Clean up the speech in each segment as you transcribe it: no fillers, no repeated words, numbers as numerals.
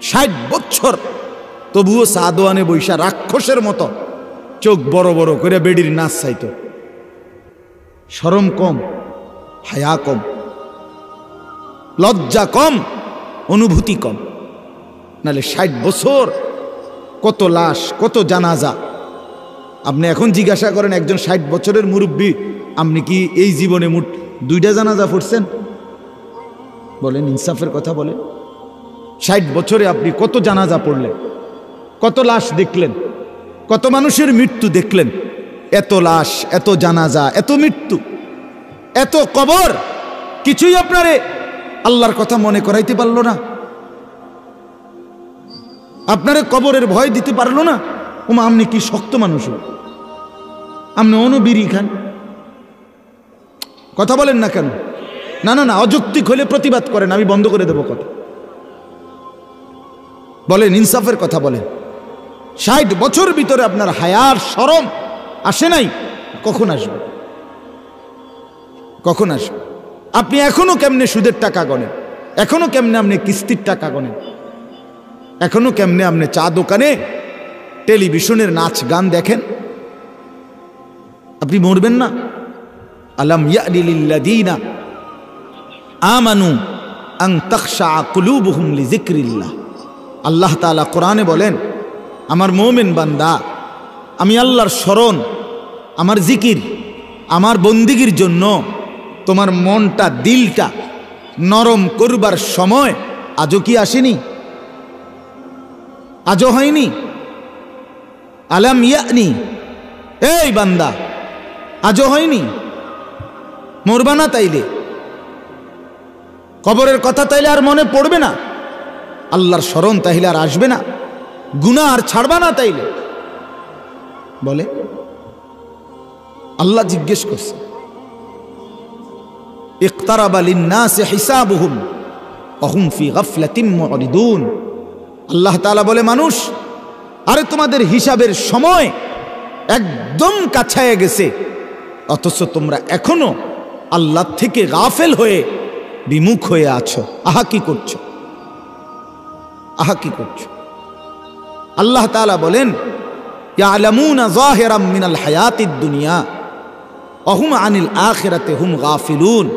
60 বছর, তবুও সাদোয়ানে বৈশা রাক্ষসের মতো চোখ বড় বড় করে বেডির নাচ চাইত। শরম কম, হায়া কম, লজ্জা কম, অনুভূতি কম। নাহলে 60 বছর কত লাশ, কত জানাজা। আপনি এখন জিজ্ঞাসা করেন একজন 60 বছরের মুরব্বী, আপনি কি এই জীবনে মোট 2টা জানাজা পড়ছেন? বলেন, ইনসাফের কথা বলেন। 60 বছরে আপনি কত জানাজা পড়লেন, কত লাশ দেখলেন, কত মানুষের মৃত্যু দেখলেন? এত লাশ, এত জানাজা, এত মৃত্যু, এত কবর, কিছুই আপনারে আল্লাহর কথা মনে করাইতে পারলো না? আপনারে কবরের ভয় দিতে পারলো না? ওমা, আপনি কি শক্ত মানুষ, আপনি অনুবিরি খান। কথা বলেন না কেন? না না না, অযৌক্তিক হলে প্রতিবাদ করেন, আমি বন্ধ করে দেব কথা। বলেন, ইনসাফের কথা বলেন। 60 বছর ভিতরে আপনার হায়ার শরম আসে নাই? কখন আসবে? কখন আসবে? আপনি এখনো কেমনে সুদের টাকা গণেন? এখনো কেমনে আপনি কিস্তির টাকা গণেন? এখনো কেমনে আপনি চা দোকানে টেলিভিশনের নাচ গান দেখেন? আপনি মরবেন না? আলাম ইয়ানি লিল্লাযীনা আমানু আন তাখশা কুলুবুহুম লিযিকরিল্লাহ। আল্লাহ তাআলা কোরআনে বলেন, আমার মুমিন বান্দা, আমি আল্লাহর স্মরণ, আমার জিকির, আমার বন্দিগির জন্য তোমার মনটা, দিলটা নরম করবার সময় আজও কি আসেনি? আজও হয়নি? আলাম ইয়ানি, এই বান্দা, আজও হয়নি? মরবা না তাইলে? কবরের কথা তাইলে আর মনে পড়বে না? আল্লাহর স্মরণ তাইলে আর আসবে না? গুনাহ আর ছাড়বা না তাইলে? বলে আল্লাহ জিজ্ঞেস করছে, ইকতারাবা লিন্নাসি হিসাবুহুম ওয়া হুম ফি গাফলাতিন মুরিদুন। আল্লাহ তাআলা বলে, মানুষ, আরে তোমাদের হিসাবের সময় একদম কাছায় গেছে, অথচ তোমরা এখনো আল্লাহ থেকে গাফেল হয়ে বিমুখ হয়ে আছো। আহা কি করছো, আহা কি করছো? আল্লাহ তাআলা বলেন, ইয়ালামুনা যাহিরাম মিনাল হায়াতিদ দুনিয়া ওয়া হুম আনিল আখিরাতি হুম গাফিলুন।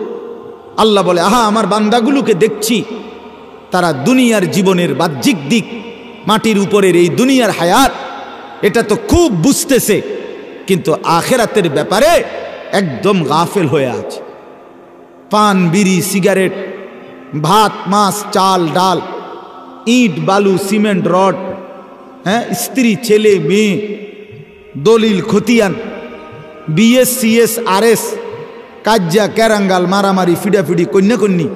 আল্লাহ বলে, আহা আমার বান্দাগুলোকে দেখছি, তারা দুনিয়ার জীবনের বাহ্যিক দিক, মাটির উপরের এই দুনিয়ার হায়াত, এটা তো খুব বুঝতেছে, কিন্তু আখিরাতের ব্যাপারে একদম গাফেল হয়ে আছে। পান, বিড়ি, সিগারেট, ভাত, মাছ, চাল, ডাল, ইট, বালু, সিমেন্ট, রড, হ্যাঁ, স্ত্রী, ছেলে, মেয়ে, দলিল, খতিয়ান, বিএস, সিএস, আরএস, কাজ্জা, ক্যারাঙ্গাল, মারামারি, ফিডাফিডি, কন্যাকন্যি,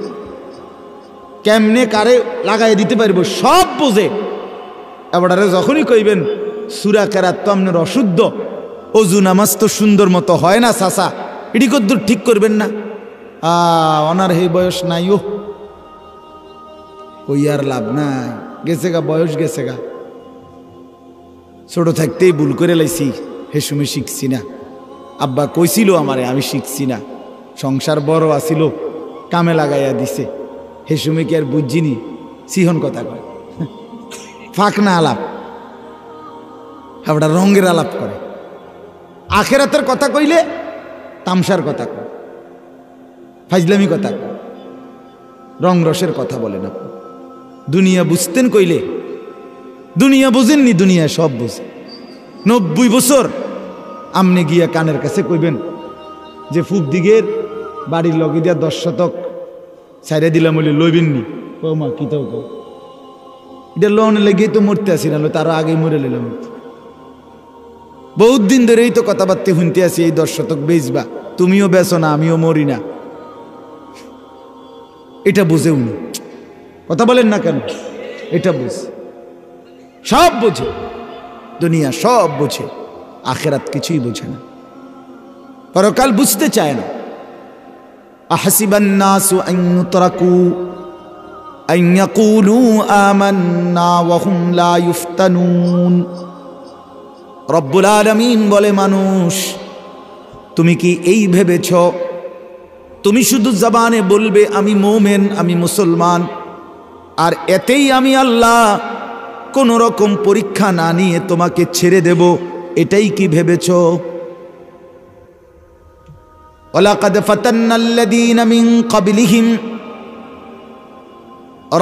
কেমনে কারে লাগাই দিতে পারবো সব বোঝে। এবারে যখনই কইবেন সূরা কেরাত তো আপনার অশুদ্ধ, অজু নামাজ তো সুন্দর মতো হয় না চাচা, এটি কদ্দুর ঠিক করবেন না? ওনার এই বয়স নাই, ও কই আর লাভ নাই, গেছে গা, বয়স গেছে গা। ছোট থাকতেই ভুল করে লাইছি, হে সময় শিখছি না। আব্বা কইছিল আমারে, আমি শিখছি না। সংসার বড় আসিল, কামে লাগাইয়া দিছে, হে সময় কি আর বুঝিনি? সিহন কথা কয়, ফাঁক না আলাপ, আবার রঙের আলাপ করে। আখেরাতের কথা কইলে তামসার কথা কয়, ফাজলামি কথা কয়, রং রসের কথা বলেন আপনি। দুনিয়া বুঝতেন কইলে, দুনিয়া বুঝেননি, দুনিয়া সব বুঝে। 90 বছর আমনে গিয়া কানের কাছে কইবেন যে ফুক দিগের বাড়ির লগে দিয়া 10 শতক ছাইড়া দিলাম বলে লইবেননি? ও মা, কি তাও কও, এটা লোন লেগেই তো মরতে আসি না, তারও আগেই মরে নিলাম। বহুত দিন ধরেই তো কথাবার্তা শুনতে আসি, এই 10 শতক বেচবা, তুমিও বেচো না, আমিও মরি না। এটা বুঝেও না, কথা বলেন না কেন? এটা বুঝ, সব বোঝে, দুনিয়া সব বোঝে, আখেরাত কিছুই বোঝে না, পরকাল বুঝতে চায় না। আহসিবান নাসু আন ইউতরাকু আন ইয়াকুলু আমান্না ওয়া হুম লা ইফতানুন। রব্বুল আলামিন বলে, মানুষ, তুমি কি এই ভেবেছ তুমি শুধু জবানে বলবে আমি মুমিন, আমি মুসলমান, আর এতেই আমি আল্লাহ কোন রকম পরীক্ষা না নিয়ে তোমাকে ছেড়ে দেব, এটাই কি ভেবেছ? ওয়ালাকাদ ফাতান্নাল্লাযীনা মিন ক্বাবলিহিম,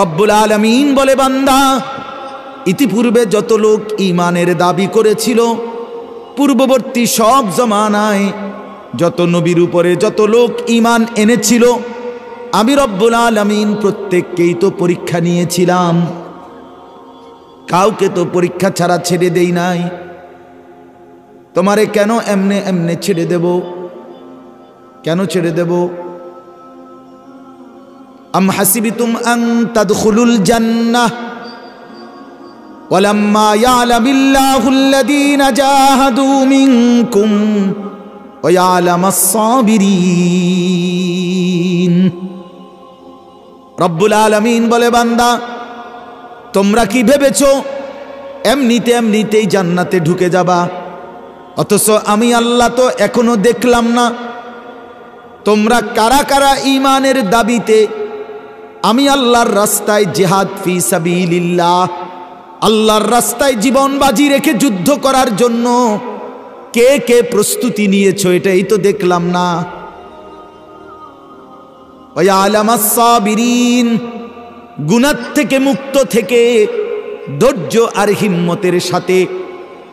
রব্বুল আলামিন বলে বান্দা, ইতিপূর্বে যত লোক ঈমানের দাবি করেছিল, পূর্ববর্তী সব জমানায় যত নবীর উপরে যত লোক ঈমান এনেছিল, আমি রব্বুল আলামিন প্রত্যেককেই তো পরীক্ষা নিয়েছিলাম, কাউকে তো পরীক্ষা ছাড়া ছেড়ে দেই নাই। তোমারে কেন এমনে এমনে ছেড়ে দেব? কেন ছেড়ে দেব? আম হাসিবিতুম আন তাদখুলুল জান্নাহ ওয়ালাম্মা ইয়ালামিল্লাহুল্লাযীনা জাহাদু মিনকুম ওয়া ইয়ালামাস সাবিরিন। রব্বুল আলামিন বলে বান্দা, তোমরা কি ভেবেছো এমনিতেই জান্নাতে ঢুকে যাবা? অথচ আমি আল্লাহ তো এখনো দেখলাম না তোমরা কারা কারা ঈমানের দাবিতে আমি আল্লাহর রাস্তায় জিহাদ ফি সাবিলিল্লাহ, আল্লাহর রাস্তায় জীবন বাজি রেখে যুদ্ধ করার জন্য কে কে প্রস্তুতি নিয়েছো, এটাই তো দেখলাম না। ওয়া ইয়ালামাস সাবিরিন, গুনাহ থেকে মুক্ত থেকে ধৈর্য আর হিম্মতের সাথে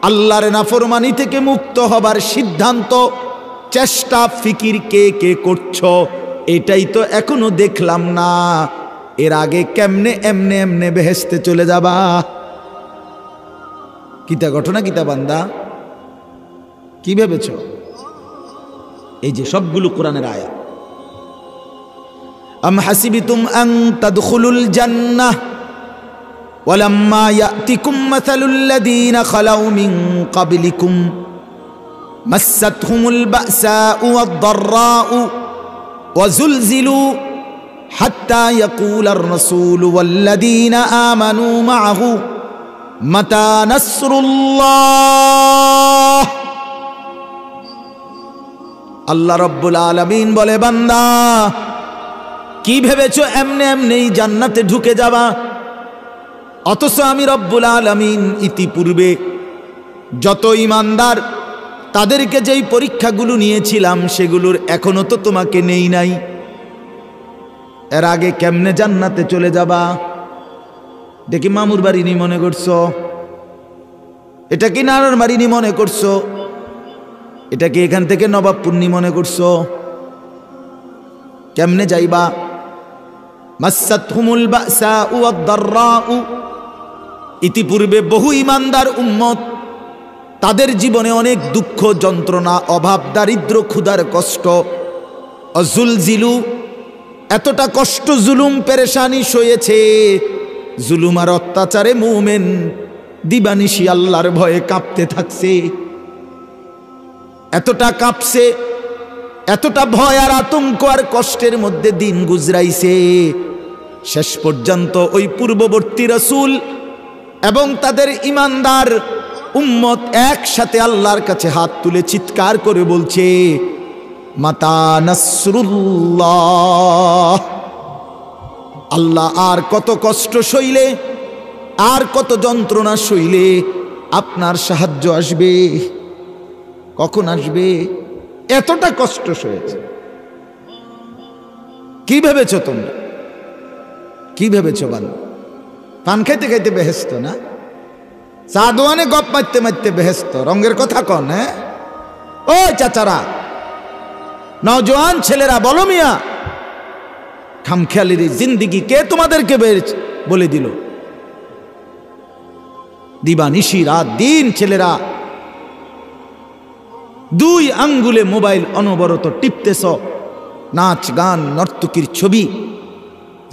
আল্লাহর নাফরমানি থেকে মুক্ত হবার সিদ্ধান্ত চেষ্টা ফিকির কে কে করছো, এটাই তো এখনো দেখলাম না। এর আগে কেমনে এমনে এমনে বেহেশতে চলে যাবা? কিতা ঘটনা, কিতা বান্দা, কি ভেবেছ? এই যে সবগুলো কোরআনের আয়াত। আম হাসিবিতুম আন তাদখুলুল জান্নাহ ওয়ালাম্মা ইয়াতিকুম মাসালুল্লাযীনা খালাউ মিন ক্বাবলিকুম মাসাতহুমুল বাসাউ ওয়াদ-দাররাউ ওয়াজুলজিলু হাত্তা ইয়াকুলার রাসূলু ওয়াল্লাযীনা আমানু মা'আহু মাতা নাসরুল্লাহ। আল্লাহ রাব্বুল আলামিন বলে বান্দা, কি ভেবেছো এমনে এমনেই জান্নাতে ঢুকে যাবা? অথচ আমি রব্বুল আলামিন ইতিপূর্বে যত ঈমানদার তাদেরকে যেই পরীক্ষাগুলো নিয়েছিলাম সেগুলোর এখনো তো তোমাকে নেই নাই। এর আগে কেমনে জান্নাতে চলে যাবা? দেখি মামুর বাড়ি নি মনে করছো? এটা কি নানার বাড়ি নি মনে করছো? এটা কি এখান থেকে নবাবপুর নি মনে করছো? কেমনে যাইবা? মাসাতহুমুল বাসাউ ওয়াদ-দাররাউ, ইতিপূর্বে বহু ঈমানদার উম্মত তাদের জীবনে অনেক দুঃখ যন্ত্রণা অভাব দারিদ্র ক্ষুধার কষ্ট, অজুলজিলু, এতটা কষ্ট জুলুম পেরেশানি সয়েছে, জুলুম আর অত্যাচারে মুমিন দিবানিশি আল্লাহর ভয়ে কাঁপতে থাকছে, এতটা কাঁপছে, এতটা ভয় আর আতঙ্ক আর কষ্টের মধ্যে দিন গুজরাইছে। শেষ পর্যন্ত ওই পূর্ববর্তী রাসূল এবং তাদের ঈমানদার উম্মত একসাথে আল্লাহর কাছে হাত তুলে চিৎকার করে বলছে, মাতা নাসরুল্লাহ। আল্লাহ আর কত কষ্ট সইলে, আর কত যন্ত্রণা সইলে আপনার সাহায্য আসবে? কখন আসবে? এতটা কষ্ট সয়েছে। কি ভেবেছ তোমরা? কি ভেবেছ? বান্দা পান খাইতে খাইতে বেহেস্ত না, চা দোয়ানে গপ মারতে মারতে বেহেস্ত। রঙের কথা কন? হ্যাঁ ও চাচারা, নওজোয়ান ছেলেরা, বলো মিয়া, খামখেয়ালির জিন্দিগি কে তোমাদেরকে বলে দিল? দিবানিশি রাত দিন ছেলেরা দুই আঙ্গুলে মোবাইল অনবরত টিপতেছ, নাচ গান নর্তকীর ছবি,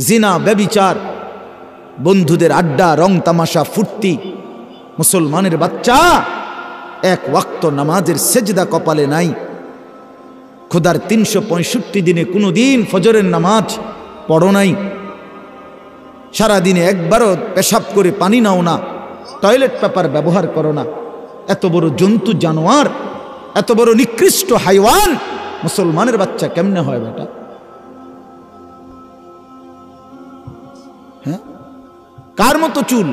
জিনা ব্যভিচার, বন্ধুদের আড্ডা রং তামাশা ফুর্তি। মুসলমানের বাচ্চা এক ওয়াক্ত নামাজের সেজদা কপালে নাই। খোদার 365 দিনে কোনো দিন ফজরের নামাজ পড়ো নাই। সারাদিনে একবারও পেশাব করে পানি নাও না, টয়লেট পেপার ব্যবহার করো না। এত বড় জন্তু জানোয়ার, এত বড় নিকৃষ্ট হাইওয়ান মুসলমানের বাচ্চা কেমনে হয় বেটা? হ্যাঁ কার মতো চুল,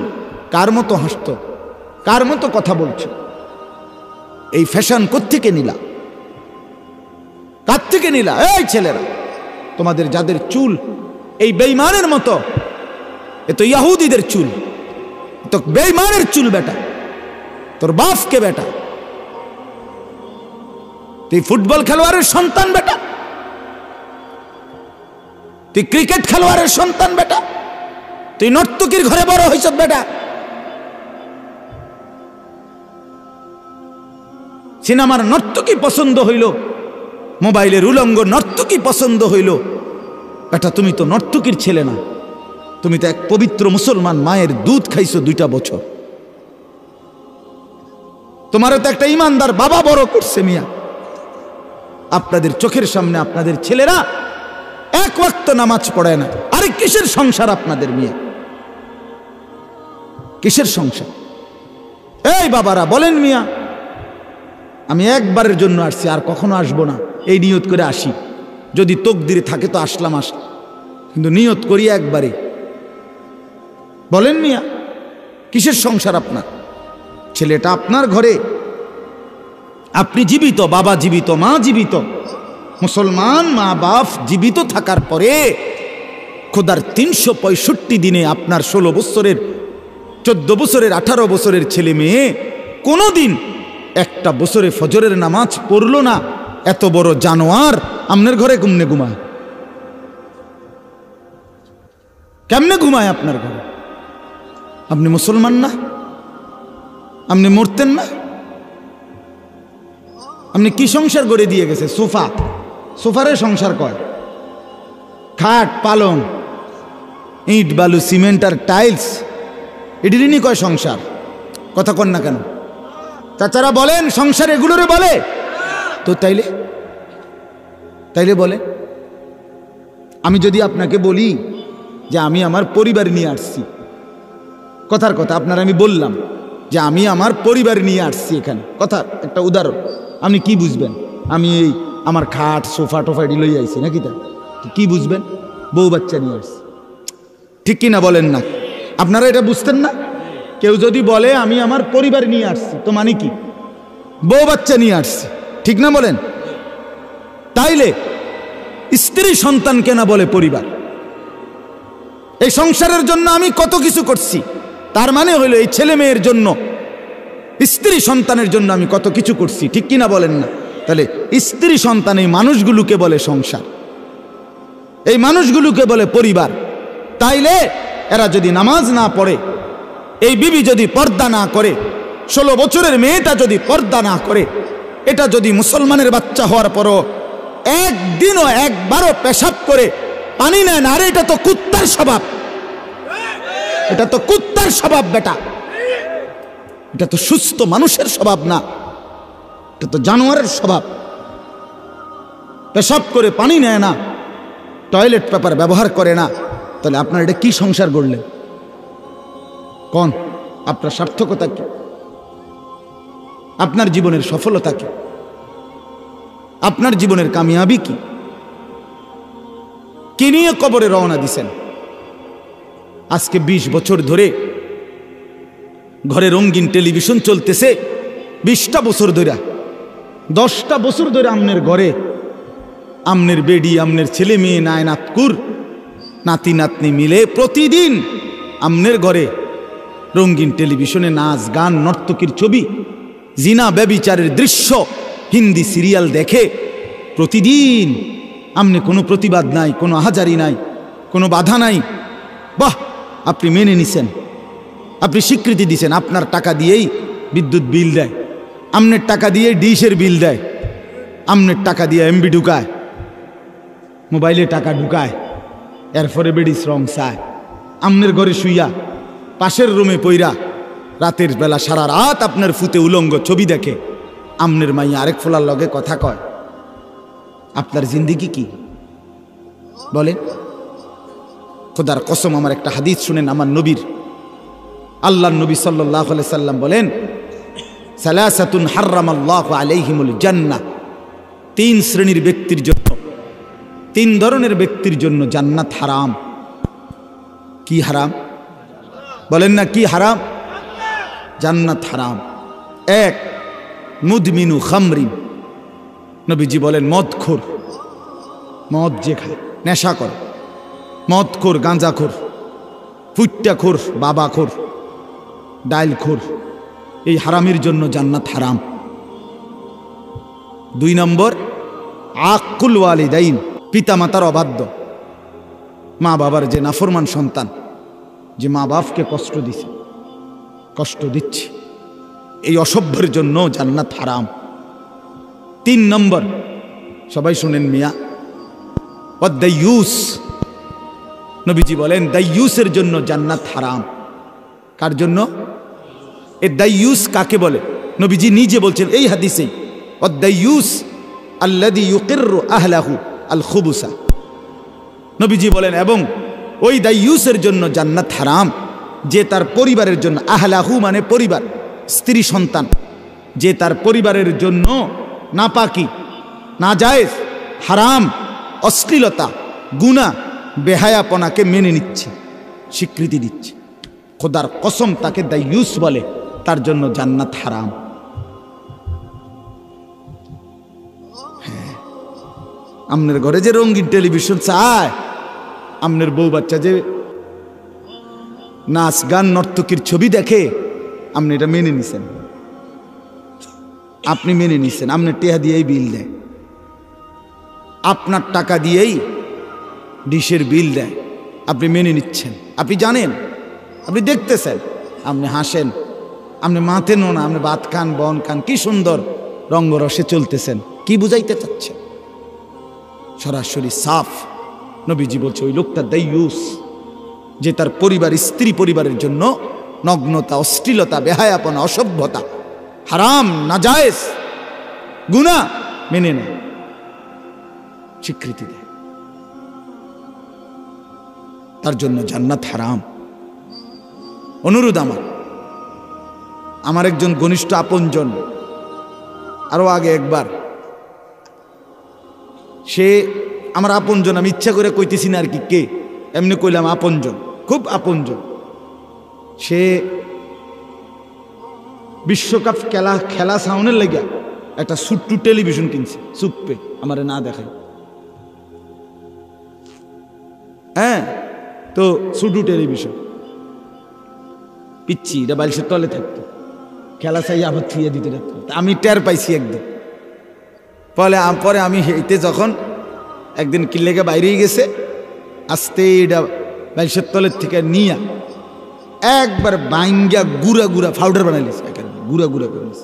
কার মতো হাসত, কার মতো কথা বলছো? এই ফ্যাশন কোত্থেকে নিলা? কার থেকে নিলা? এই ছেলেরা, তোমাদের যাদের চুল এই বেঈমানের মতো, এ তো ইহুদিদের চুল, তো বেঈমানের চুল বেটা। তোর বাপকে বেটা, তুই ফুটবল খেলোয়াড়ের সন্তান বেটা, তুই ক্রিকেট খেলোয়াড়ের সন্তান বেটা, তুই নর্তকীর ঘরে বড় হইছ বেটা। সিনেমার নর্তকী পছন্দ হইল, মোবাইলের উলঙ্গ নর্তকী পছন্দ হইল, বেটা তুমি তো নর্তকীর ছেলে না, তুমি তো এক পবিত্র মুসলমান মায়ের দুধ খাইছো 2টা বছর। তোমারও তো একটা ইমানদার বাবা বড় করছে মিয়া। আপনাদের চোখের সামনে আপনাদের ছেলেরা এক ওয়াক্ত নামাজ পড়ে না। আরে কিসের সংসার আপনাদের মিয়া? কিসের সংসার? এই বাবারা বলেন মিয়া, আমি একবারের জন্য আসছি, আর কখনো আসবো না, এই নিয়ত করে আসি। যদি তকদিরে থাকে তো আসলাম, কিন্তু নিয়ত করি একবারে। বলেন মিয়া, কিসের সংসার আপনার? ছেলেটা আপনার ঘরে, আপনি জীবিত, বাবা জীবিত, মা জীবিত, মুসলমান মা বাপ জীবিত থাকার পরে খোদার 365 দিনে আপনার 16 বছরের, 14 বছরের, 18 বছরের ছেলে মেয়ে কোনোদিন একটা বছরে ফজরের নামাজ পড়লো না, এত বড় জানোয়ার আপনার ঘরে কেমনে ঘুমায়? কেমনে ঘুমায় আপনার ঘরে? আপনি মুসলমান না? আপনি মরতেন না? আপনি কি সংসার করে দিয়ে গেছে? সোফা, সোফারে সংসার কয়, খাট পালং, ইট বালু সিমেন্ট আর টাইলস, এটিরই কয় সংসার। কথা কন না কেন? চাচারা বলেন সংসার এগুলোরে বলে তো? তাইলে বলে, আমি যদি আপনাকে বলি যে আমি আমার পরিবার নিয়ে আসছি, কথার কথা আপনার আমি বললাম যে আমি আমার পরিবার নিয়ে আসছি এখানে, কথা একটা উদাহরণ, আপনি কি বুঝবেন? আমি এই আমার খাট সোফা টোফা এটি লই আইছি নাকি? তা কি বুঝবেন? বউ বাচ্চা নিয়ে আসছি, ঠিক কিনা বলেন না? আপনারা এটা বুঝতেন না? কেউ যদি বলে আমি আমার পরিবার নিয়ে আসছি, তো মানে কি? বউ বাচ্চা নিয়ে আসছি, ঠিক না বলেন? তাইলে স্ত্রী সন্তানকে না বলে পরিবার? এই সংসারের জন্য আমি কত কিছু করছি, তার মানে হইল এই ছেলে মেয়ের জন্য, স্ত্রী সন্তানের জন্য আমি কত কিছু করছি, ঠিক কিনা বলেন না? তাহলে স্ত্রী সন্তান এই মানুষগুলোকে বলে সংসার, এই মানুষগুলোকে বলে পরিবার। তাইলে এরা যদি নামাজ না পড়ে, এই বিবি যদি পর্দা না করে, 16 বছরের মেয়েটা যদি পর্দা না করে, এটা যদি মুসলমানের বাচ্চা হওয়ার পরও একদিনও একবারও পেশাব করে পানি নেয় না, আরে এটা তো কুত্তার স্বভাব, এটা তো কুত্তার স্বভাব বেটা, এটা তো সুস্থ মানুষের স্বভাব না, এটা তো জানোয়ারের স্বভাব। পেশাব করে পানি নেয় না, টয়লেট পেপার ব্যবহার করে না, তাহলে আপনার এটা কি সংসার গড়লেন? কোন আপনার সার্থকতা কি? আপনার জীবনের সফলতা কি? আপনার জীবনের কামিয়াবি কি? কি নিয়ে কবরে রওনা দিছেন? আজকে 20 বছর ধরে ঘরে রঙিন টেলিভিশন চলতেছে, 20টা বছর ধরে, 10টা বছর ধরে আমনের ঘরে আমনের বেডি, আমনের ছেলে মেয়ে, নায়নাতকুর, নাতি নাতনি মিলে প্রতিদিন আমনের ঘরে রঙিন টেলিভিশনে নাচ গান, নর্তকীর ছবি, জিনা ব্যভিচারের দৃশ্য, হিন্দি সিরিয়াল দেখে প্রতিদিন। আমনে কোনো প্রতিবাদ নাই, কোনো আহাজারি নাই, কোনো বাধা নাই। বাহ, আপনি মেনে নিছেন, আপনি স্বীকৃতি দিছেন। আপনার টাকা দিয়েই বিদ্যুৎ বিল দেয়, আমনের টাকা দিয়ে ডিশের বিল দেয়, আমনের টাকা দিয়ে এমবি ঢুকায়, মোবাইলে টাকা ঢুকায়, এরপরে বেডি শ্রম চায়। আমনের ঘরে শুইয়া পাশের রুমে পইরা রাতের বেলা সারা রাত আপনার ফুতে উলঙ্গ ছবি দেখে, আমনের মাইয়া আরেক ফোলার লগে কথা কয়। আপনার জিন্দিগি কি বলেন? খোদার কসম, আমার একটা হাদিস শুনেন আমার নবীর, আল্লাহর নবী সাল্লাল্লাহু আলাইহি সাল্লাম বলেন, সালাসাতুন হারামাল্লাহু আলাইহিমুল জান্নাহ, 3 শ্রেণীর ব্যক্তির জন্য, 3 ধরনের ব্যক্তির জন্য জান্নাত হারাম। কি হারাম? বলেন না কি হারাম? জান্নাত হারাম। এক, মুদমিনু খামরিন, নবীজি বলেন মদখোর, মদ যে খায়, নেশা করে, মদখোর, গাঁজাখোর, ফুট্টাখোর, বাবাখোর, ডাইলখোর, এই হারামের জন্য জান্নাত হারাম। 2 নম্বর, আকুল ওয়ালিদাইন, পিতা মাতার অবাধ্য, মা বাবার যে নাফরমান সন্তান, যে মা বাপকে কষ্ট দিছে, কষ্ট দিচ্ছে, এই অসভ্যের জন্য জান্নাত হারাম। 3 নম্বর, সবাই শুনেন মিয়া, ওয়াদাইয়ুস, নবীজি বলেন দাইয়ুসের জন্য জান্নাত হারাম। কার জন্য? এ দাইয়ুস কাকে বলে? নবীজি নিজে বলছেন এই হাদিসেই, ওয়াদাইয়ুস আল্লাযী ইউকিররু আহলাহু আল খুবুসা। নবীজি বলেন এবং ওই দাইয়ুসের জন্য জান্নাত হারাম, যে তার পরিবারের জন্য, আহলাহু মানে পরিবার, স্ত্রী সন্তান, যে তার পরিবারের জন্য নাপাকি, নাজায়েজ, হারাম, অশ্লীলতা, গুনাহ, বেহায়াপনাকে মেনে নিচ্ছে, স্বীকৃতি দিচ্ছে, খোদার কসম তাকে দাইয়ুস বলে, তার জন্য জান্নাত হারাম। হ্যাঁ, আপনার ঘরে যে রঙিন টেলিভিশন চায়, আপনার বউ বাচ্চা যে নাচ গান নর্তকীর ছবি দেখে, আপনি এটা মেনে নিছেন, আপনি মেনে নিছেন, আপনার টেহা দিয়েই বিল দেয়, আপনার টাকা দিয়েই ডিশের বিল দেয়, আপনি মেনে নিচ্ছেন, আপনি জানেন, আপনি দেখতেছেন, আপনি হাসেন, আপনি মাথেনও না, আপনি ভাত খান, বন খান, কি সুন্দর রঙ্গরসে চলতেছেন, কি বুঝাইতে চাচ্ছেন? সরাসরি সাফ নবীজি বলছে ওই লোকটা দাইয়ুস, যে তার পরিবার, স্ত্রী পরিবারের জন্য নগ্নতা, অশ্লীলতা, বেহায়াপনা, অসভ্যতা, হারাম, নাজায়েজ, গুনাহ মেনে নেয়, স্বীকৃতি দেয়, তার জন্য জান্নাত হারাম। অনুরোধ আমার একজন ঘনিষ্ঠ আপনজন, আরো আগে একবার, সে আমার আপনজন, আমি ইচ্ছা করে কইতেছি না আর কি, কে এমনি কইলাম, আপনজন, খুব আপনজন। সে বিশ্বকাপ খেলা সাউনের লেগে একটা ছোট্ট টেলিভিশন কিনছে, চুপে, আমারে না দেখাই। হ্যাঁ, তো ছোট টেলিভিশন, পিচ্ছি, এটা বালিশের তলে থাকতো, খেলা চাই আবার থুয়ে দিতে থাকতো। আমি টের পাইছি একদিন, পরে আমি হেঁটে যখন একদিন কিল্লেকে বাইরেই গেছে, আস্তে এটা বালিশের তলের থেকে নিয়ে একবার বাইঙ্গা গুড়া গুড়া পাউডার বানাইলিস, গুড়া গুড়া করিস,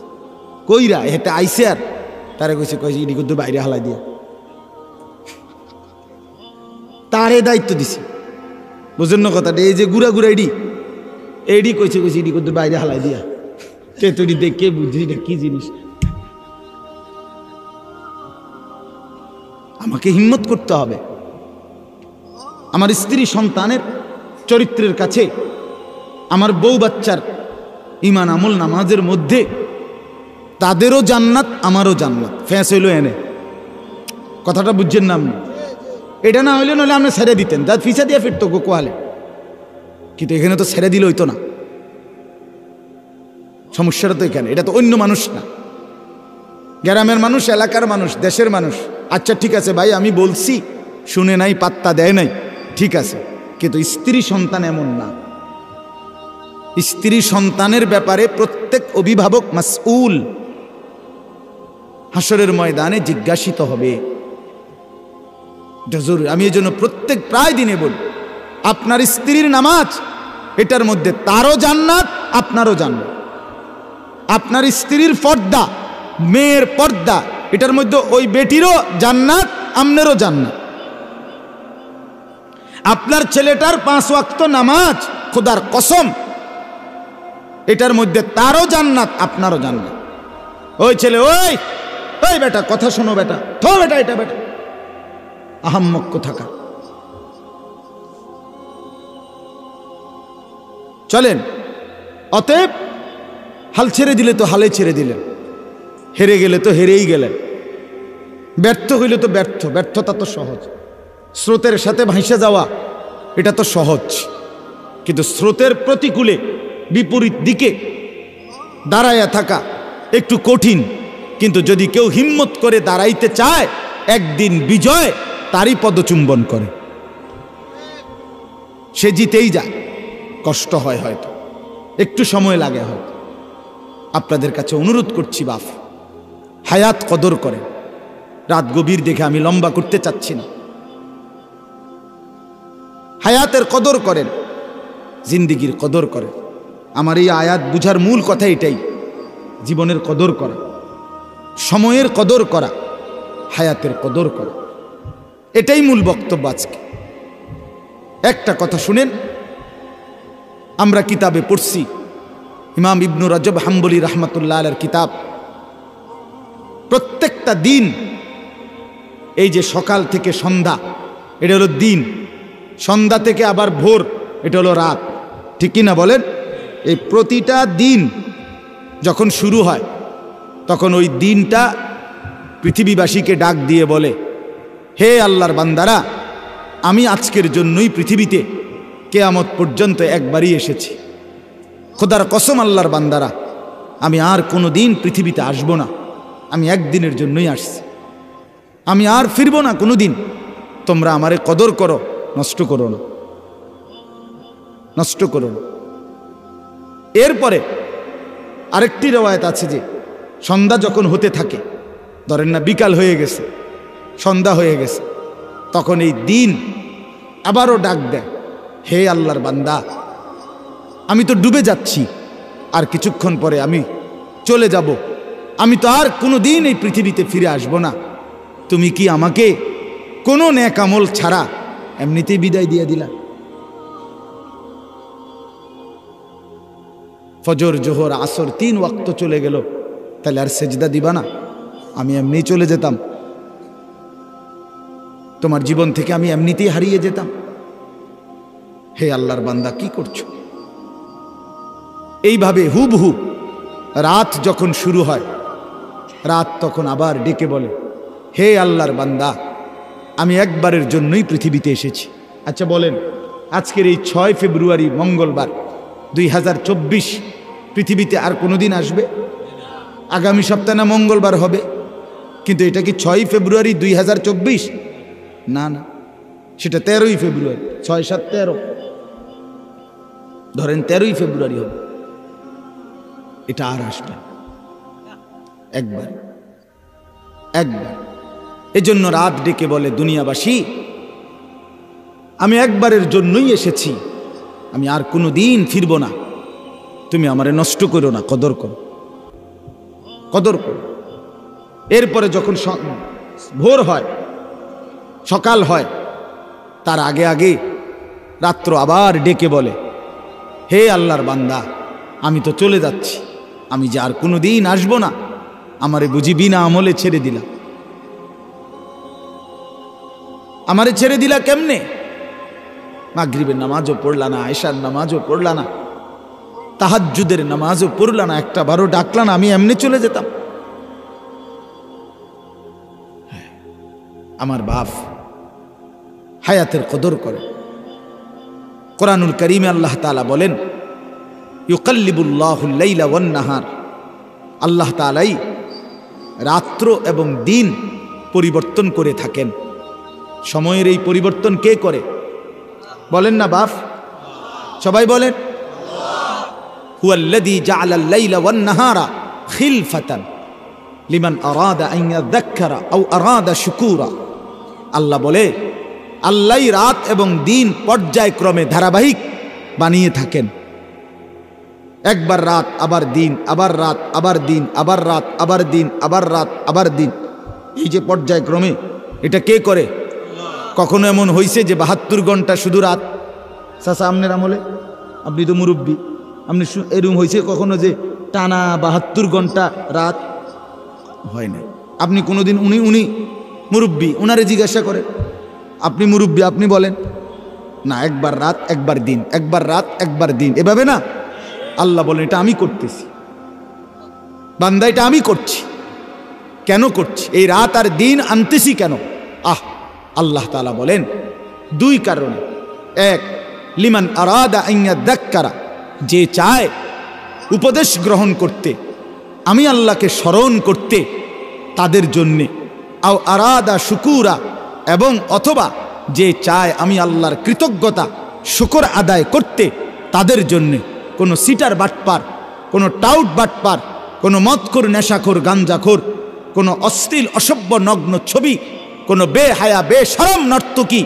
কইরা হেঁটে আইসে, আর তারা কইছে ইডি করতে বাইরে হালাই দিয়া, তারে দায়িত্ব দিছে, বুঝেন না কথাটা? এই যে গুড়া গুড়া এডি কইছে ইডি করতে বাইরে হালাই দিয়া, কে তৈরি দেখে বুঝি এটা কি জিনিস। আমাকে হিম্মত করতে হবে, আমার স্ত্রী সন্তানের চরিত্রের কাছে, আমার বউ বাচ্চার ইমান আমল নামাজের মধ্যে, তাদেরও জান্নাত, আমারও জান্নাত, ফ্যাঁস হইল এনে, কথাটা বুঝছেন না আপনি? এটা না হইলে নইলে আপনি ছেড়ে দিতেন, তার ফিসা দিয়ে ফিরতো কোয়ালে, কিন্তু এখানে তো ছেড়ে দিলে হইতো না। সমস্যাটা তো এখানে, এটা তো অন্য মানুষ না, গ্রামের মানুষ, এলাকার মানুষ, দেশের মানুষ। আচ্ছা ঠিক আছে ভাই, আমি বলছি, শুনে নাই, পাত্তা দেয় নাই, ঠিক আছে, কিন্তু স্ত্রী সন্তান এমন না। স্ত্রী সন্তানের ব্যাপারে প্রত্যেক অভিভাবক মাসউল, হাসরের ময়দানে জিজ্ঞাসিত হবে, এটা জরুরি। আমি এই জন্য প্রায় দিনে বলি, আপনার স্ত্রীর নামাজ, এটার মধ্যে তারও জান্নাত, আপনারও জান্নাত। আপনার স্ত্রীর পর্দা, মেয়ের পর্দা, এটার মধ্যে ওই বেটিরও জান্নাত, আপনারও জান্নাত। আপনার ছেলেটার 5 ওয়াক্ত নামাজ, খোদার কসম, এটার মধ্যে তারও জান্নাত, আপনারও জান্নাত। ওই ছেলে, ওই বেটা, কথা শোনো বেটা, থো বেটা, এটা বেটা, আহাম্মক কোথাকা। চলেন, অতএব হাল ছেড়ে দিলে তো হালে ছেড়ে দিলেন, হেরে গেলে তো হেরেই গেলেন, ব্যর্থ হইলে তো ব্যর্থতা তো সহজ, স্রোতের সাথে ভাসে যাওয়া এটা তো সহজ, কিন্তু স্রোতের প্রতিকূলে বিপরীত দিকে দাঁড়ায়া থাকা একটু কঠিন, কিন্তু যদি কেউ হিম্মত করে দাঁড়াইতে চায়, একদিন বিজয় তারই পদচুম্বন করে, সে জিতেই যায়। কষ্ট হয়, হয়তো একটু সময় লাগে, হয়তো। আপনাদের কাছে অনুরোধ করছি, বাপ, হায়াত কদর করেন। রাত গভীর দেখে আমি লম্বা করতে চাচ্ছি না। হায়াতের কদর করেন, জিন্দিগির কদর করেন। আমার এই আয়াত বুঝার মূল কথা এটাই, জীবনের কদর করা, সময়ের কদর করা, হায়াতের কদর করা, এটাই মূল বক্তব্য আজকে। একটা কথা শুনেন, আমরা কিতাবে পড়ছি, ইমাম ইবনু রজব হাম্বলি রহমতুল্লাহ আলাইহির কিতাব, প্রত্যেকটা দিন, এই যে সকাল থেকে সন্ধ্যা, এটা হলো দিন, সন্ধ্যা থেকে আবার ভোর, এটা হলো রাত, ঠিক কি না বলেন? এই প্রতিটা দিন যখন শুরু হয়, তখন ওই দিনটা পৃথিবীবাসীকে ডাক দিয়ে বলে, হে আল্লাহর বান্দারা, আমি আজকের জন্যই পৃথিবীতে কিয়ামত পর্যন্ত একবারই এসেছি। খোদার কসম, আল্লাহর বান্দারা, আমি আর কোনো দিন পৃথিবীতে আসব না, আমি একদিনের জন্যই আসছি, আমি আর ফিরব না কোনো দিন। তোমরা আমারে কদর করো, নষ্ট করো না, নষ্ট করো না। এরপরে আরেকটি রওয়ায়াত আছে যে সন্ধ্যা যখন হতে থাকে, ধরেন না বিকাল হয়ে গেছে, সন্ধ্যা হয়ে গেছে, তখন এই দিন আবারও ডাক দেয়, হে আল্লাহর বান্দা, আমি তো ডুবে যাচ্ছি, আর কিছুক্ষণ পরে আমি চলে যাব, আমি তো আর কোনো দিন এই পৃথিবীতে ফিরে আসব না। তুমি কি আমাকে কোনো নেক আমল ছাড়া এমনিতেই বিদায় দিয়ে দিলা? ফজর, জোহর, আসর 3 ওয়াক্ত চলে গেল, তাহলে আর সেজদা দিবা না? আমি এমনি চলে যেতাম, তোমার জীবন থেকে আমি এমনিতেই হারিয়ে যেতাম। হে আল্লাহর বান্দা, কি করছো? এইভাবে হুবহু রাত যখন শুরু হয়, রাত তখন আবার ডেকে বলে, হে আল্লাহর বান্দা, আমি একবারের জন্যই পৃথিবীতে এসেছি। আচ্ছা বলেন, আজকের এই 6 ফেব্রুয়ারি মঙ্গলবার 2024 পৃথিবীতে আর কোনোদিন আসবে? আগামী সপ্তাহে না মঙ্গলবার হবে, কিন্তু এটা কি 6 ফেব্রুয়ারি 2024? না না, সেটা 13ই ফেব্রুয়ারি। 6, 7, 13, ধরেন 13ই ফেব্রুয়ারি হবে। এটা আর আসবে একবার, একবার। এজন্য রাত ডেকে বলে, দুনিয়াবাসী, আমি একবারের জন্যই এসেছি, আমি আর কোনো দিন ফিরব না, তুমি আমারে নষ্ট করো না, কদর করো, কদর করো। এরপরে যখন ভোর হয়, সকাল হয়, তার আগে আগে রাত্র আবার ডেকে বলে, হে আল্লাহর বান্দা, আমি তো চলে যাচ্ছি, আমি যে আর কোনো দিন আসবো না, আমারে বুঝি বিনা আমলে ছেড়ে দিলা? আমারে ছেড়ে দিলা কেমনে? মাগরিবের নামাজও পড়লা না, আয়েশার নামাজও পড়লা না, তাহাজ্জুদের নামাজও পড়লা না, একটা বারও ডাকলা না, আমি এমনি চলে যেতাম। আমার বাপ হায়াতের কদর করে। কোরআনুল কারীমে আল্লাহ তাআলা বলেন, ইউকাল্লিবুল্লাহুল লাইলা ওয়ান নাহার, আল্লাহ তাআলাই রাত্র এবং দিন পরিবর্তন করে থাকেন। সময়ের এই পরিবর্তন কে করে? বলেন না বাপ, সবাই বলেন। হুয়াল্লাযী জাআলাল লাইলা ওয়ান নাহারা খিলফাতান লিমান আরাদা আন ইয়াযাক্কারা আও আরাদা শুকুরা। আল্লাহ বলে, আল্লাহই রাত এবং দিন পর্যায়ক্রমে ধারাবাহিক বানিয়ে থাকেন। একবার রাত, আবার দিন, আবার রাত, আবার দিন, আবার রাত, আবার দিন, আবার রাত, আবার দিন, এই যে পর্যায়ক্রমে, এটা কে করে? কখনো এমন হয়েছে যে 72 ঘন্টা শুধু রাত? চাচা, আপনার আমলে, আপনি তো মুরব্বী, আপনি এরকম হয়েছে কখনো যে টানা 72 ঘন্টা রাত? হয় না। আপনি কোনোদিন, উনি মুরব্বী, উনারে জিজ্ঞাসা করেন, আপনি মুরব্বী, আপনি বলেন না, একবার রাত একবার দিন, একবার রাত একবার দিন, এভাবে না। আল্লাহ বলেন, এটা আমি করতেছি বান্দা, এটা আমি করছি। কেন করছি? এই রাত আর দিন আনতেছি কেন? আল্লাহ তাআলা বলেন 2 কারণে। 1, লিমান আরাদা আন ইয়াযাক্কারা, যে চায় উপদেশ গ্রহণ করতে, আমি আল্লাহকে স্মরণ করতে, তাদের জন্যে। আও আরাদা শুকুরা, এবং অথবা যে চায় আমি আল্লাহর কৃতজ্ঞতা শুকর আদায় করতে, তাদের জন্যে। কোনো সিটার বাটপার, কোনো টাউট বাটপার, কোনো মদখোর, নেশাখোর, গাঞ্জাখোর, কোনো অশ্লীল অসভ্য নগ্ন ছবি, কোনো বেহায়া বেশরম নর্তকী,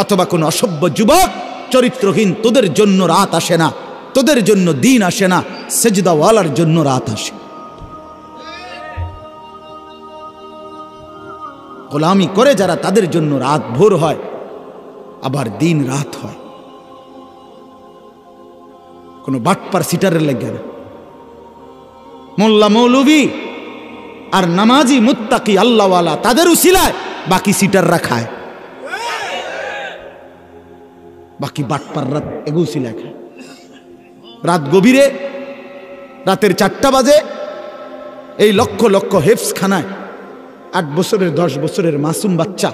অথবা কোনো অসভ্য যুবক চরিত্রহীন, তোদের জন্য রাত আসে না, তোদের জন্য দিন আসে না, সেজদাওয়ালার জন্য রাত আসে। গোলামি করে যারা, তাদের জন্য রাত ভোর হয়, আবার দিন রাত হয়। কোনো বাটপার সিটারের লাগে না। মোল্লা মৌলভী আর নামাজি মুত্তাকি আল্লাহওয়ালা, তাদের উসিলায় বাকি সিটাররা খায়, বাকি বাটপার রাত এগুসিলায় খায়। রাত গভীরে, রাতের 4টা বাজে, এই লক্ষ লক্ষ হেফস খানায় 8 বছরের 10 বছরের মাসুম বাচ্চা,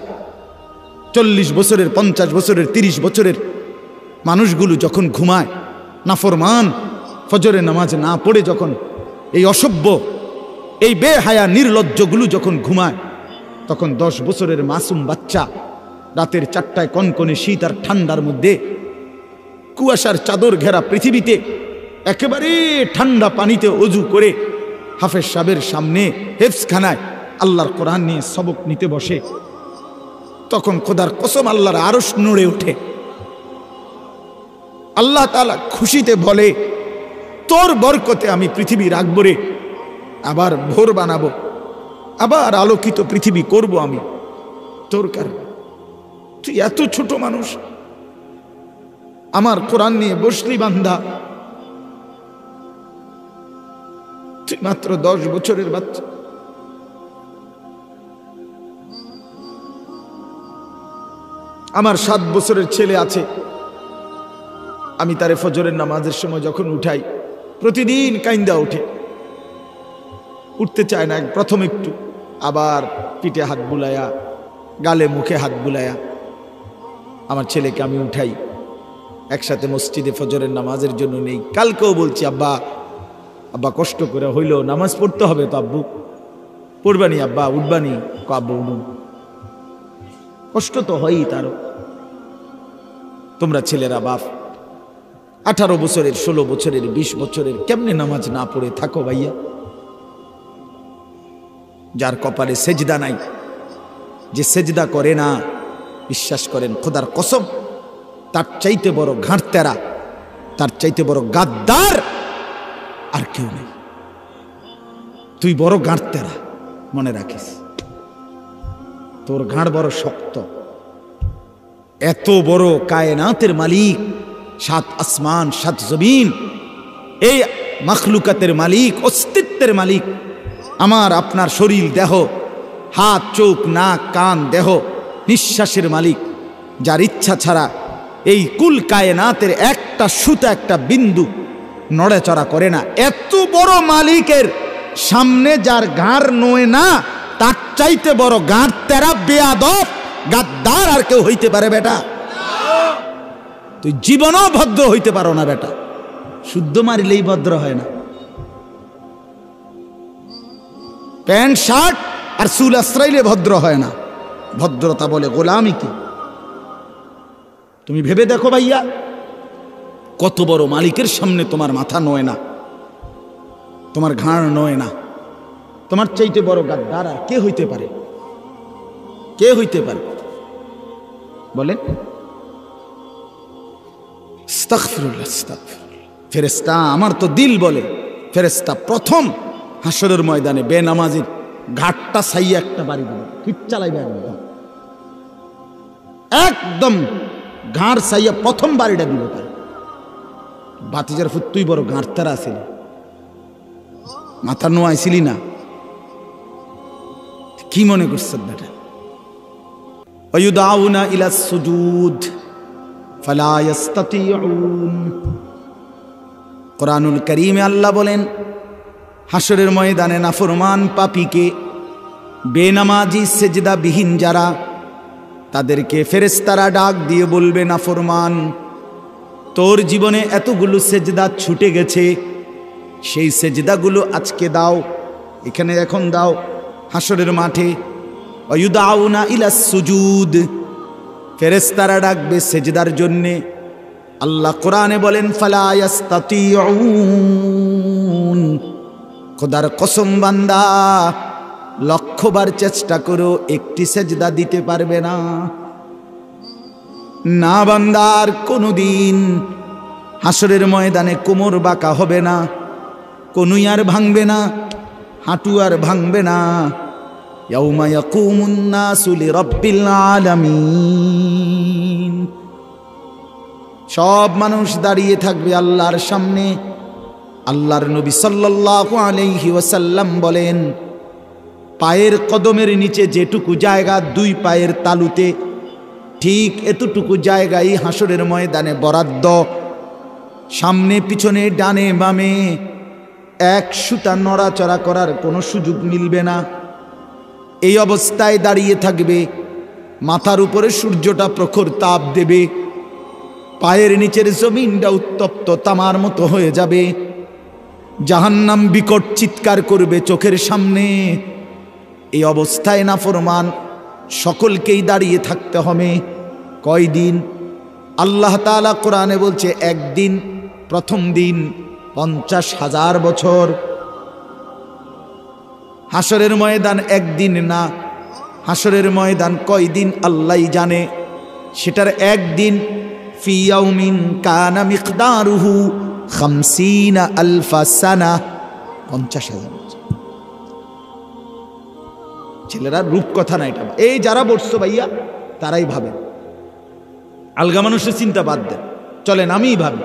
40 বছরের 50 বছরের 30 বছরের মানুষগুলো যখন ঘুমায়, নাফরমান ফজরের নামাজ না পড়ে যখন, এই অসভ্য এই বেহায়া নির্লজ্জগুলো যখন ঘুমায়, তখন 10 বছরের মাসুম বাচ্চা রাতের 4টায় কনকনে শীত আর ঠান্ডার মধ্যে, কুয়াশার চাদর ঘেরা পৃথিবীতে, একেবারে ঠান্ডা পানিতে অজু করে হাফেজ সাহেবের সামনে হেফসখানায় আল্লাহর কোরআন নিয়ে সবক নিতে বসে, তখন খোদার কসম আল্লাহর আরশ নড়ে ওঠে। আল্লাহ তাআলা খুশিতে বলে, তোর বরকতে আমি পৃথিবী রাখবো রে, আবার ভোর বানাবো, আবার আলোকিত পৃথিবী করব আমি তোর কারণে। তুই এত ছোট মানুষ, আমার কোরআন নিয়ে বসলি বান্দা, তুই মাত্র 10 বছরের বাচ্চা। আমার 7 বছরের ছেলে আছে, আমি তারে ফজরের নামাজের সময় যখন উঠাই, প্রতিদিন কাইন্দা ওঠে, উঠতে চায় না। প্রথম একটু, আবার পিঠে হাত বুলায়া, গালে মুখে হাত বুলায়া আমার ছেলেকে আমি উঠাই, একসাথে মসজিদে ফজরের নামাজের জন্য নেই। কালকেও বলছি, আব্বা আব্বা কষ্ট করে হইল নামাজ পড়তে হবে তো, আব্বু পড়বানি, আব্বা উঠবানি, আব্বু উঠুন, কষ্ট তো হয়ই তারও। তোমরা ছেলেরা বাপ 18 বছরের, 16 বছরের, 20 বছরের কেমনে নামাজ না পড়ে থাকো ভাইয়া? যার কপালে সেজদা নাই, যে সেজদা করে না, বিশ্বাস করেন খোদার কসম, তার চাইতে বড় ঘাড়তেরা, তার চাইতে বড় গাদ্দার আর কেউ নেই। তুই বড় ঘাড়তেরা, মনে রাখিস, তোর ঘাড় বড় শক্ত। এত বড় কায়নাতের মালিক, 7 আসমান 7 জমিন, এই মাখলুকাতের মালিক, অস্তিত্বের মালিক, আমার আপনার শরীর দেহ, হাত চোখ নাক কান দেহ, নিঃশ্বাসের মালিক, যার ইচ্ছা ছাড়া এই কুল কায়নাতের একটা সুতা, একটা বিন্দু নড়াচড়া করে না, এত বড় মালিকের সামনে যার ঘাড় নয় না, তার চাইতে বড় গাঁট তেরা বেয়াদব গাদ্দার আর কেউ হইতে পারে বেটা? তুই জীবনও ভদ্র হইতে পারো না বেটা, শুদ্ধ মারিলেই ভদ্র হয় না। প্যান্ট শার্ট আর চুল আশ্রাইলে ভদ্র হয় না, ভদ্রতা বলে গোলামি কি? তুমি ভেবে দেখো ভাইয়া, কত বড় মালিকের সামনে তোমার মাথা নয় না, তোমার ঘাড় নয় না, তোমার চাইতে বড় গাদ্দার আর কে হইতে পারে? কে হইতে পারে বলেন? আস্তাগফিরুল্লাহ, আস্তাগফিরুল্লাহ। ফেরেশতা, আমার তো দিল বলে, ফেরেশতা প্রথম হাসরের ময়দানে বেনামাজির ঘাটটা সাইয়া একটা বাড়ি দিবে, ফিট চালাইবে একদম ঘাড় সাইয়া প্রথম বাড়িটা দিবে তার। বাতিজার ফুট, তুই বড় ঘাড়তারা আসিলি, মাথা নোয়াইছিলি না, কি মনে করছ বেটা? ওয়ায়ুদাউনা ইলাস সুজুদ ফালা ইস্তাতিউন। কোরআনুল কারীমে আল্লাহ বলেন, হাসরের ময়দানে নাফরমান পাপীকে, বেনামাজি সেজদাবিহীন যারা, তাদেরকে ফেরেশতারা ডাক দিয়ে বলবে, নাফরমান তোর জীবনে এতগুলো সেজদা ছুটে গেছে, সেই সেজদাগুলো আজকে দাও, এখানে এখন দাও হাসরের মাঠে। ওয়ায়ুদাউনা ইলাস সুজুদ, ফেরেশতারা ডাকবে সেজদার জন্যে। আল্লাহ কোরআনে বলেন ফালা ইয়াস্তাতিউন, খোদার কসম বান্দা লক্ষবার চেষ্টা করো একটি সেজদা দিতে পারবে না। না বান্দার কোনোদিন হাসরের ময়দানে কোমর বাঁকা হবে না, কনুই আর ভাঙবে না, হাঁটু আর ভাঙবে না। ইয়াউমা ইয়াকুমুন নাসু লিরাব্বিল আলামিন, সব মানুষ দাঁড়িয়ে থাকবে আল্লাহর সামনে। আল্লাহর নবী সাল্লাল্লাহু আলাইহি ওয়াসাল্লাম বলেন, পায়ের কদমের নিচে যেটুকু জায়গা দুই পায়ের তালুতে, ঠিক এতটুকু জায়গায় হাসরের ময়দানে বরাদ্দ। সামনে পিছনে ডানে বামে এক সুতা নড়াচড়া করার কোনো সুযোগ মিলবে না। এই অবস্থায় দাঁড়িয়ে থাকবে, মাথার উপরে সূর্যটা প্রখর তাপ দেবে, পায়ের নিচের জমিনটা উত্তপ্ত তামার মতো হয়ে যাবে, জাহান্নাম বিকট চিৎকার করবে চোখের সামনে। এই অবস্থায় নাফরমান সকলকেই দাঁড়িয়ে থাকতে হবে। কয়দিন? আল্লাহ তাআলা কোরআনে বলছে একদিন, প্রথম দিন 50,000 বছর। হাসরের ময়দান একদিন না, হাসরের ময়দান কয়দিন আল্লাহই জানে। সেটার একদিন ফি ইয়াউমিন কানা মিকদারুহু 50,000 সানা, 50,000 বছর। ছেলেরা রূপকথা না এটা, এই যারা বসছো ভাইয়া তারাই ভাবেন, আলগা মানুষের চিন্তা বাদ দেন। চলেন আমিই ভাবি,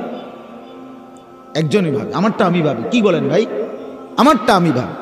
একজনই ভাবি, আমারটা আমি ভাবি। কি বলেন ভাই? আমারটা আমি ভাবি।